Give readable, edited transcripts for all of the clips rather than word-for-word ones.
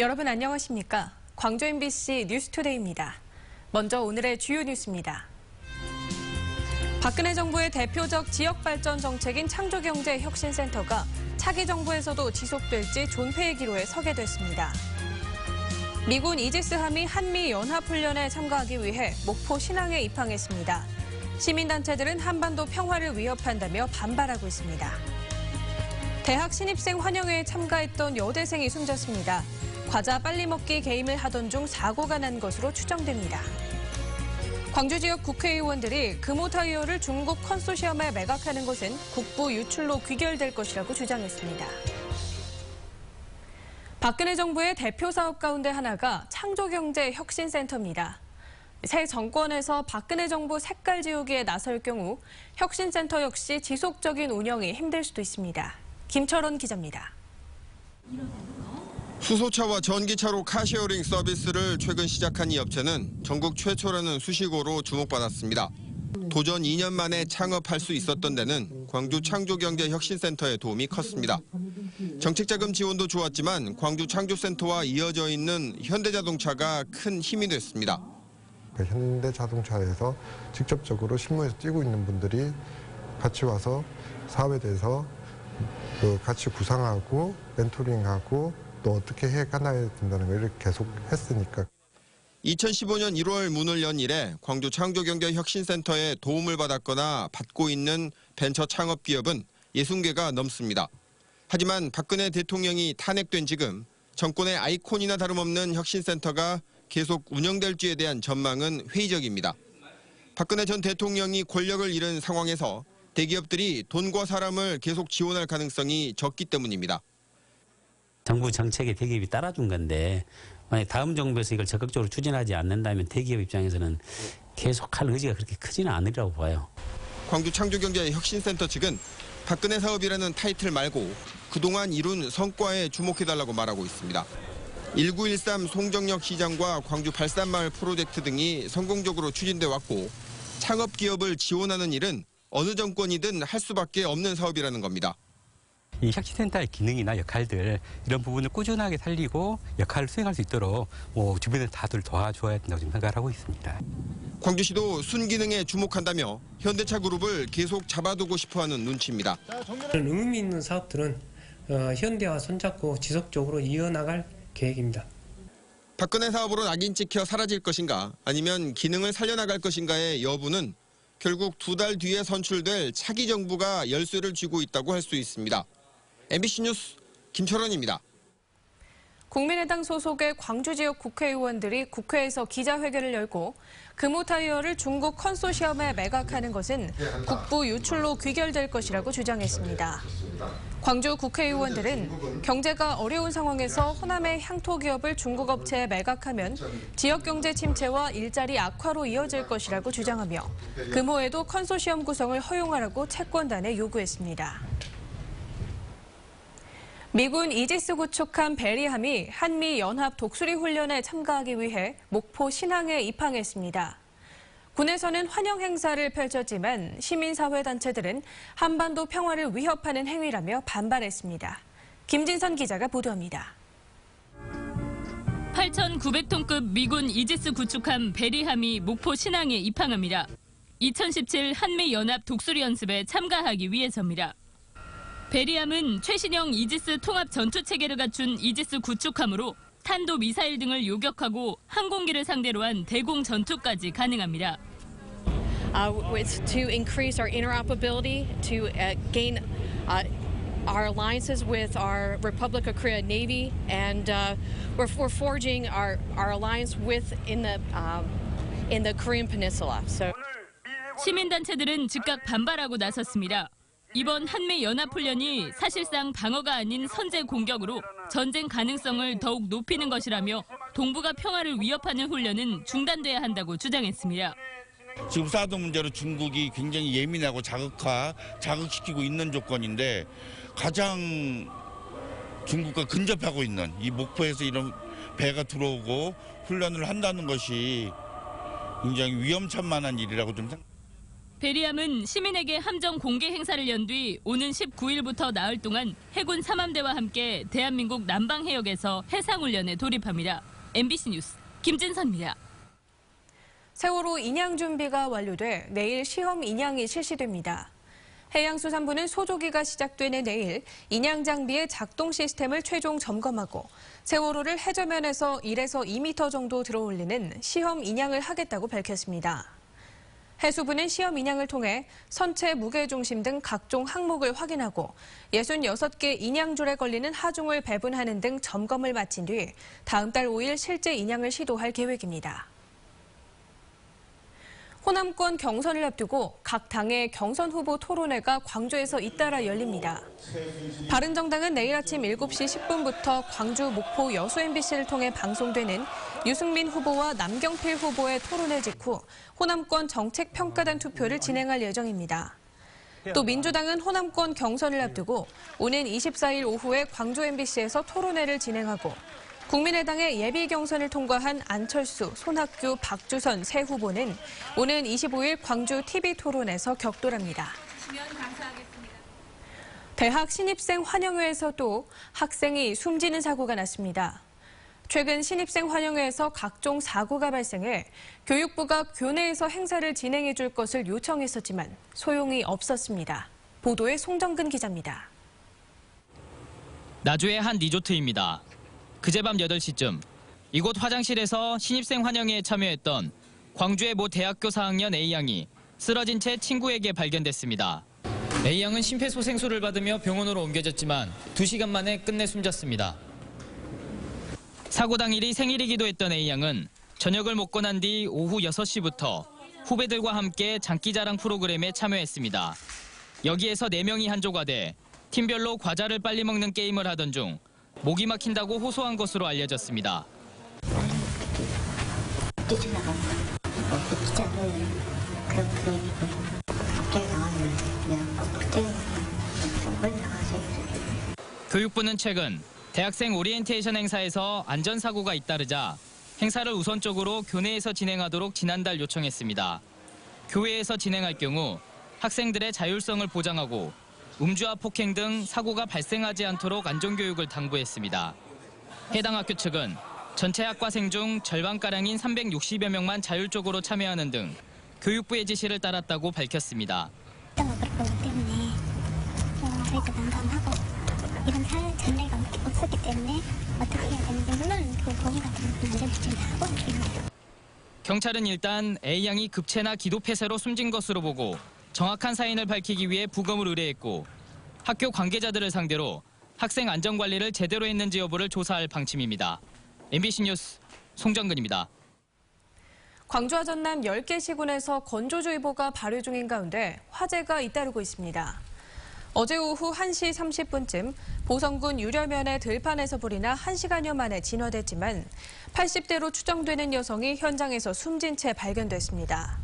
여러분 안녕하십니까? 광주 MBC 뉴스투데이입니다. 먼저 오늘의 주요 뉴스입니다. 박근혜 정부의 대표적 지역발전 정책인 창조경제혁신센터가 차기 정부에서도 지속될지 존폐의 기로에 서게 됐습니다. 미군 이지스함이 한미연합훈련에 참가하기 위해 목포 신항에 입항했습니다. 시민단체들은 한반도 평화를 위협한다며 반발하고 있습니다. 대학 신입생 환영회에 참가했던 여대생이 숨졌습니다. 과자 빨리 먹기 게임을 하던 중 사고가 난 것으로 추정됩니다. 광주 지역 국회의원들이 금호타이어를 중국 컨소시엄에 매각하는 것은 국부 유출로 귀결될 것이라고 주장했습니다. 박근혜 정부의 대표 사업 가운데 하나가 창조경제혁신센터입니다. 새 정권에서 박근혜 정부 색깔 지우기에 나설 경우 혁신센터 역시 지속적인 운영이 힘들 수도 있습니다. 김철원 기자입니다. 수소차와 전기차로 카쉐어링 서비스를 최근 시작한 이 업체는 전국 최초라는 수식어로 주목받았습니다. 도전 2년 만에 창업할 수 있었던 데는 광주 창조경제혁신센터의 도움이 컸습니다. 정책자금 지원도 좋았지만 광주 창조센터와 이어져 있는 현대자동차가 큰 힘이 됐습니다. 현대자동차에서 직접적으로 실무에서 뛰고 있는 분들이 같이 와서 사업에 대해서 같이 구상하고 멘토링하고 또 어떻게 해가나야 된다는 걸 계속 했으니까. 2015년 1월 문을 연 이래 광주 창조경제혁신센터의 도움을 받았거나 받고 있는 벤처 창업 기업은 60개가 넘습니다. 하지만 박근혜 대통령이 탄핵된 지금 정권의 아이콘이나 다름없는 혁신센터가 계속 운영될지에 대한 전망은 회의적입니다. 박근혜 전 대통령이 권력을 잃은 상황에서 대기업들이 돈과 사람을 계속 지원할 가능성이 적기 때문입니다. 정부 정책에 대기업이 따라준 건데 만약 다음 정부에서 이걸 적극적으로 추진하지 않는다면 대기업 입장에서는 계속할 의지가 그렇게 크지는 않으리라고 봐요. 광주 창조경제혁신센터 측은 박근혜 사업이라는 타이틀 말고 그동안 이룬 성과에 주목해달라고 말하고 있습니다. 1913 송정역 시장과 광주 발산마을 프로젝트 등이 성공적으로 추진돼 왔고 창업기업을 지원하는 일은 어느 정권이든 할 수밖에 없는 사업이라는 겁니다. 이 혁신센터의 기능이나 역할들 이런 부분을 꾸준하게 살리고 역할을 수행할 수 있도록 주변에서 다들 도와줘야 된다고 생각을 하고 있습니다. 광주시도 순기능에 주목한다며 현대차 그룹을 계속 잡아두고 싶어하는 눈치입니다. 의미 있는 사업들은 현대와 손잡고 지속적으로 이어나갈 계획입니다. 박근혜 사업으로 낙인 찍혀 사라질 것인가 아니면 기능을 살려나갈 것인가의 여부는 결국 2달 뒤에 선출될 차기 정부가 열쇠를 쥐고 있다고 할 수 있습니다. MBC 뉴스 김철원입니다. 국민의당 소속의 광주 지역 국회의원들이 국회에서 기자회견을 열고 금호타이어를 중국 컨소시엄에 매각하는 것은 국부 유출로 귀결될 것이라고 주장했습니다. 광주 국회의원들은 경제가 어려운 상황에서 호남의 향토 기업을 중국 업체에 매각하면 지역 경제 침체와 일자리 악화로 이어질 것이라고 주장하며 금호에도 컨소시엄 구성을 허용하라고 채권단에 요구했습니다. 미군 이지스 구축함 베리함이 한미연합 독수리 훈련에 참가하기 위해 목포 신항에 입항했습니다. 군에서는 환영 행사를 펼쳤지만 시민사회단체들은 한반도 평화를 위협하는 행위라며 반발했습니다. 김진선 기자가 보도합니다. 8,900톤급 미군 이지스 구축함 베리함이 목포 신항에 입항합니다. 2017 한미연합 독수리 연습에 참가하기 위해서입니다. 베리함은 최신형 이지스 통합 전투체계를 갖춘 이지스 구축함으로 탄도 미사일 등을 요격하고 항공기를 상대로 한 대공 전투까지 가능합니다. To increase our interoperability, to gain our alliances with our Republic of Korea Navy, and we're forging our alliance in the Korean Peninsula. So. 시민단체들은 즉각 반발하고 나섰습니다. 이번 한미연합훈련이 사실상 방어가 아닌 선제 공격으로 전쟁 가능성을 더욱 높이는 것이라며 동북아 평화를 위협하는 훈련은 중단돼야 한다고 주장했습니다. 지금 사드 문제로 중국이 굉장히 예민하고 자극시키고 있는 조건인데 가장 중국과 근접하고 있는 이 목포에서 이런 배가 들어오고 훈련을 한다는 것이 굉장히 위험천만한 일이라고 좀 생각합니다. 베리함은 시민에게 함정 공개 행사를 연 뒤 오는 19일부터 나흘 동안 해군 3함대와 함께 대한민국 남방 해역에서 해상훈련에 돌입합니다. MBC 뉴스 김진선입니다. 세월호 인양 준비가 완료돼 내일 시험 인양이 실시됩니다. 해양수산부는 소조기가 시작되는 내일 인양 장비의 작동 시스템을 최종 점검하고 세월호를 해저면에서 1에서 2m 정도 들어올리는 시험 인양을 하겠다고 밝혔습니다. 해수부는 시험 인양을 통해 선체 무게 중심 등 각종 항목을 확인하고 66개 인양줄에 걸리는 하중을 배분하는 등 점검을 마친 뒤 다음 달 5일 실제 인양을 시도할 계획입니다. 호남권 경선을 앞두고 각 당의 경선 후보 토론회가 광주에서 잇따라 열립니다. 바른정당은 내일 아침 7시 10분부터 광주, 목포, 여수 MBC를 통해 방송되는 유승민 후보와 남경필 후보의 토론회 직후 호남권 정책평가단 투표를 진행할 예정입니다. 또 민주당은 호남권 경선을 앞두고 오는 24일 오후에 광주 MBC에서 토론회를 진행하고 국민의당의 예비 경선을 통과한 안철수, 손학규, 박주선 세 후보는 오는 25일 광주 TV토론에서 격돌합니다. 대학 신입생 환영회에서도 학생이 숨지는 사고가 났습니다. 최근 신입생 환영회에서 각종 사고가 발생해 교육부가 교내에서 행사를 진행해 줄 것을 요청했었지만 소용이 없었습니다. 보도에 송정근 기자입니다. 나주의 한 리조트입니다. 그제밤 8시쯤 이곳 화장실에서 신입생 환영회에 참여했던 광주의 모 대학교 4학년 A양이 쓰러진 채 친구에게 발견됐습니다. A양은 심폐소생술을 받으며 병원으로 옮겨졌지만 2시간 만에 끝내 숨졌습니다. 사고 당일이 생일이기도 했던 A양은 저녁을 먹고 난 뒤 오후 6시부터 후배들과 함께 장기자랑 프로그램에 참여했습니다. 여기에서 4명이 한 조가 돼 팀별로 과자를 빨리 먹는 게임을 하던 중 목이 막힌다고 호소한 것으로 알려졌습니다. 교육부는 최근 대학생 오리엔테이션 행사에서 안전사고가 잇따르자 행사를 우선적으로 교내에서 진행하도록 지난달 요청했습니다. 교외에서 진행할 경우 학생들의 자율성을 보장하고 음주와 폭행 등 사고가 발생하지 않도록 안전교육을 당부했습니다. 해당 학교 측은 전체 학과생 중 절반가량인 360여 명만 자율적으로 참여하는 등 교육부의 지시를 따랐다고 밝혔습니다. 저희도 난감하고 이런 전례가 없었기 때문에 어떻게 해야 되는지 물론 그 보험 같은 건 안전조치를 하고 있습니다. 경찰은 일단 A양이 급체나 기도폐쇄로 숨진 것으로 보고 정확한 사인을 밝히기 위해 부검을 의뢰했고 학교 관계자들을 상대로 학생 안전관리를 제대로 했는지 여부를 조사할 방침입니다. MBC 뉴스 송정근입니다. 광주와 전남 10개 시군에서 건조주의보가 발효 중인 가운데 화재가 잇따르고 있습니다. 어제 오후 1시 30분쯤 보성군 유려면의 들판에서 불이 나 1시간여 만에 진화됐지만 80대로 추정되는 여성이 현장에서 숨진 채 발견됐습니다.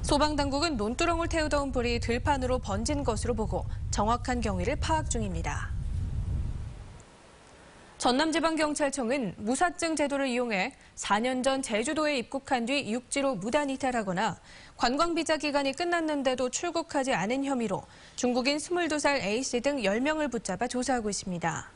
소방당국은 논두렁을 태우던 불이 들판으로 번진 것으로 보고 정확한 경위를 파악 중입니다. 전남지방경찰청은 무사증 제도를 이용해 4년 전 제주도에 입국한 뒤 육지로 무단 이탈하거나 관광비자 기간이 끝났는데도 출국하지 않은 혐의로 중국인 22살 A씨 등 10명을 붙잡아 조사하고 있습니다.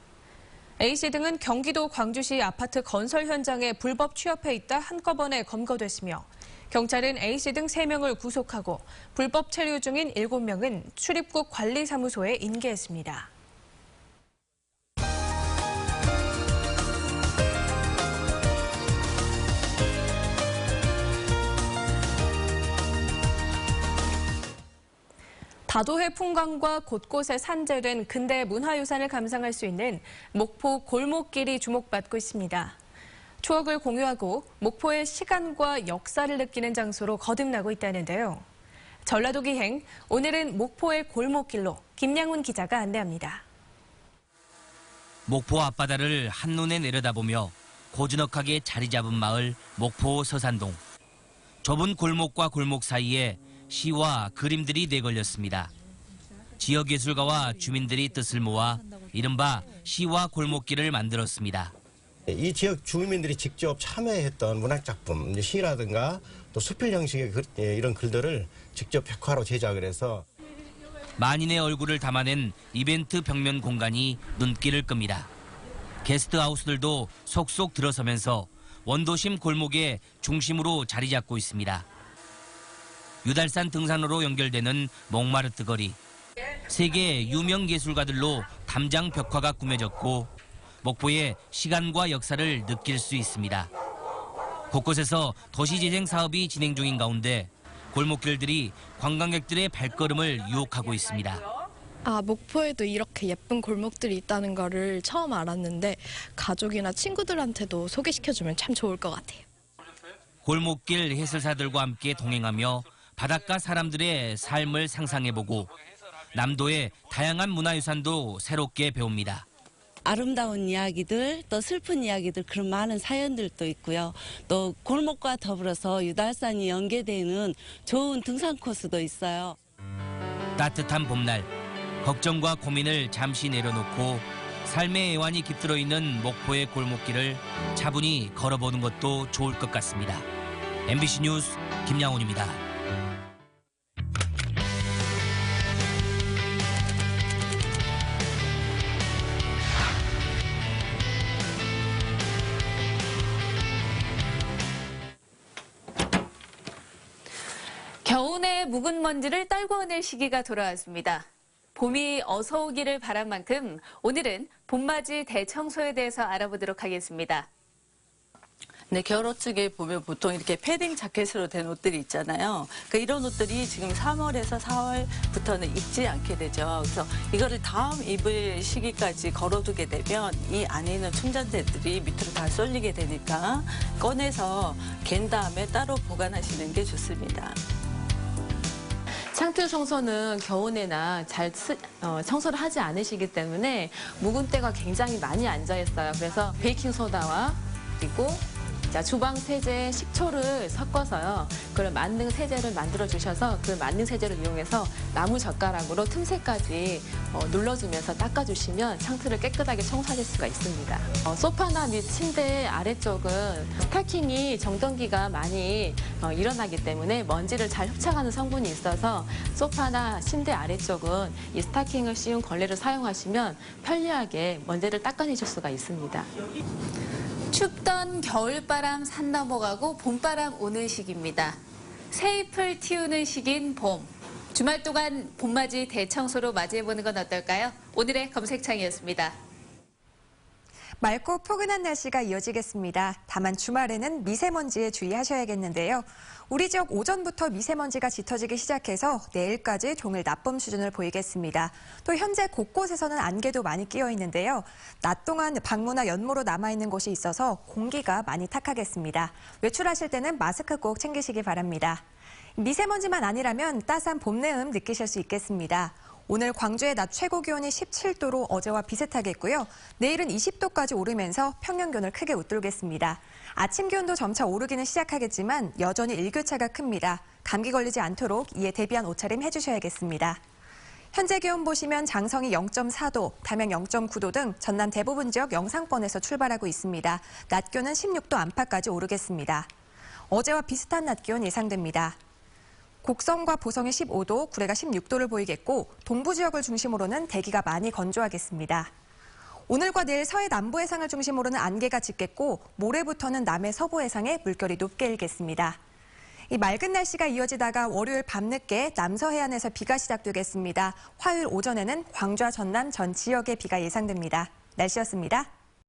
A씨 등은 경기도 광주시 아파트 건설 현장에 불법 취업해 있다 한꺼번에 검거됐으며 경찰은 A씨 등 3명을 구속하고 불법 체류 중인 7명은 출입국 관리사무소에 인계했습니다. 다도해 풍광과 곳곳에 산재된 근대 문화유산을 감상할 수 있는 목포 골목길이 주목받고 있습니다. 추억을 공유하고 목포의 시간과 역사를 느끼는 장소로 거듭나고 있다는데요. 전라도 기행, 오늘은 목포의 골목길로 김양훈 기자가 안내합니다. 목포 앞바다를 한눈에 내려다보며 고즈넉하게 자리 잡은 마을 목포 서산동. 좁은 골목과 골목 사이에 시와 그림들이 내걸렸습니다. 지역예술가와 주민들이 뜻을 모아 이른바 시와 골목길을 만들었습니다. 이 지역 주민들이 직접 참여했던 문학작품, 시라든가 또 수필 형식의 이런 글들을 직접 벽화로 제작을 해서 만인의 얼굴을 담아낸 이벤트 벽면 공간이 눈길을 끕니다. 게스트하우스들도 속속 들어서면서 원도심 골목의 중심으로 자리 잡고 있습니다. 유달산 등산로로 연결되는 몽마르트 거리. 세계 유명 예술가들로 담장 벽화가 꾸며졌고 목포의 시간과 역사를 느낄 수 있습니다. 곳곳에서 도시재생 사업이 진행 중인 가운데 골목길들이 관광객들의 발걸음을 유혹하고 있습니다. 목포에도 이렇게 예쁜 골목들이 있다는 거를 처음 알았는데 가족이나 친구들한테도 소개시켜주면 참 좋을 것 같아요. 골목길 해설사들과 함께 동행하며 바닷가 사람들의 삶을 상상해보고 남도의 다양한 문화유산도 새롭게 배웁니다. 아름다운 이야기들, 또 슬픈 이야기들, 그런 많은 사연들도 있고요. 또 골목과 더불어서 유달산이 연계되는 좋은 등산 코스도 있어요. 따뜻한 봄날, 걱정과 고민을 잠시 내려놓고 삶의 애환이 깃들어 있는 목포의 골목길을 차분히 걸어보는 것도 좋을 것 같습니다. MBC 뉴스 김양훈입니다. 겨우내 묵은 먼지를 떨궈낼 시기가 돌아왔습니다. 봄이 어서 오기를 바란 만큼 오늘은 봄맞이 대청소에 대해서 알아보도록 하겠습니다. 네, 겨울옷 쪽에 보면 보통 이렇게 패딩 자켓으로 된 옷들이 있잖아요. 그러니까 이런 옷들이 지금 3월에서 4월부터는 입지 않게 되죠. 그래서 이거를 다음 입을 시기까지 걸어두게 되면 이 안에 있는 충전재들이 밑으로 다 쏠리게 되니까 꺼내서 갠 다음에 따로 보관하시는 게 좋습니다. 창틀 청소는 겨우내나 잘 청소를 하지 않으시기 때문에 묵은 때가 굉장히 많이 앉아 있어요. 그래서 베이킹소다와 그리고 주방 세제에 식초를 섞어서요. 그걸 만능 세제를 만들어 주셔서 그 만능 세제를 이용해서 나무 젓가락으로 틈새까지 눌러주면서 닦아주시면 창틀을 깨끗하게 청소하실 수가 있습니다. 소파나 및 침대 아래쪽은 스타킹이 정전기가 많이 일어나기 때문에 먼지를 잘 흡착하는 성분이 있어서 소파나 침대 아래쪽은 이 스타킹을 씌운 걸레를 사용하시면 편리하게 먼지를 닦아내실 수가 있습니다. 춥던 겨울바람 산 넘어가고 봄바람 오는 시기입니다. 새잎을 틔우는 시기인 봄. 주말 동안 봄맞이 대청소로 맞이해보는 건 어떨까요? 오늘의 검색창이었습니다. 맑고 포근한 날씨가 이어지겠습니다. 다만 주말에는 미세먼지에 주의하셔야겠는데요. 우리 지역 오전부터 미세먼지가 짙어지기 시작해서 내일까지 종일 나쁨 수준을 보이겠습니다. 또 현재 곳곳에서는 안개도 많이 끼어 있는데요. 낮 동안 방무나 연무로 남아있는 곳이 있어서 공기가 많이 탁하겠습니다. 외출하실 때는 마스크 꼭 챙기시기 바랍니다. 미세먼지만 아니라면 따스한 봄 내음 느끼실 수 있겠습니다. 오늘 광주의 낮 최고 기온이 17도로 어제와 비슷하겠고요. 내일은 20도까지 오르면서 평년 기온을 크게 웃돌겠습니다. 아침 기온도 점차 오르기는 시작하겠지만 여전히 일교차가 큽니다. 감기 걸리지 않도록 이에 대비한 옷차림 해주셔야겠습니다. 현재 기온 보시면 장성이 0.4도, 담양 0.9도 등 전남 대부분 지역 영상권에서 출발하고 있습니다. 낮 기온은 16도 안팎까지 오르겠습니다. 어제와 비슷한 낮 기온 예상됩니다. 곡성과 보성이 15도, 구례가 16도를 보이겠고 동부 지역을 중심으로는 대기가 많이 건조하겠습니다. 오늘과 내일 서해 남부 해상을 중심으로는 안개가 짙겠고 모레부터는 남해 서부 해상에 물결이 높게 일겠습니다. 이 맑은 날씨가 이어지다가 월요일 밤늦게 남서해안에서 비가 시작되겠습니다. 화요일 오전에는 광주와 전남 전 지역에 비가 예상됩니다. 날씨였습니다.